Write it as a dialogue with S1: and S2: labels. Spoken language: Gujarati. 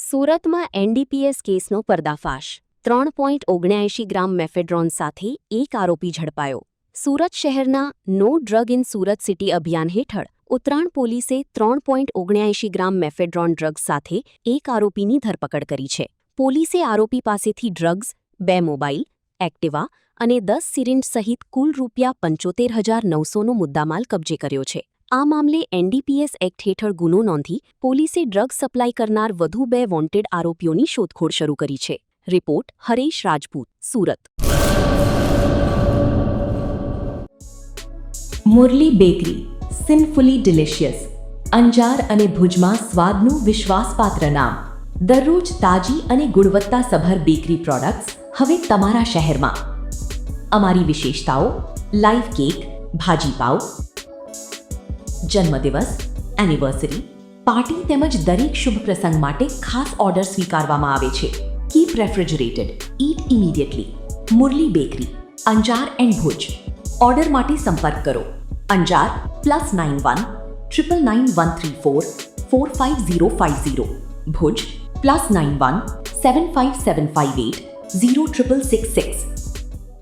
S1: સુરતમાં એનડીપીએસ કેસનો પર્દાફાશ 3.79 ગ્રામ મેફેડ્રોન સાથે એક આરોપી ઝડપાયો. સુરત શહેરના નો ડ્રગ ઇન સુરત સિટી અભિયાન હેઠળ ઉત્તરાણ પોલીસે 3.79 ગ્રામ મેફેડ્રોન ડ્રગ્સ સાથે એક આરોપીની ધરપકડ કરી છે. પોલીસે આરોપી પાસેથી ડ્રગ્સ, 2 મોબાઈલ, એક્ટિવા અને 10 સિરિંજ સહિત કુલ ₹75,900નો મુદ્દામાલ કબજે કર્યો છે. આ મામલે એનડીપીએસ એક્ટ હેઠળ ગુનો નોંધી પોલીસે ડ્રગ્સ સપ્લાય કરનાર વધુ 2 વોન્ટેડ આરોપીઓની શોધખોળ શરૂ કરી છે. Report Haresh Rajput, Surat.
S2: Murli bakery, sinfully delicious. Anjar અને ભુજમાં સ્વાદનું વિશ્વાસપાત્ર નામ. દરરોજ તાજી અને ગુણવત્તાસભર બેકરી પ્રોડક્ટ્સ હવે તમારા શહેરમાં. અમારી વિશેષતાઓ: લાઈવ કેક, ભાજી પાવ, જન્મદિવસ, એનિવર્સરી, પાર્ટી તેમજ દરેક શુભ પ્રસંગ માટે ખાસ ઓર્ડર સ્વીકારવામાં આવે છે. Keep refrigerated, eat immediately. Murli bakery, Anjar and Bhuj. Order માટે સંપર્ક કરો. અંજાર +91 999 134 45050. ભુજ +91 75758 0666.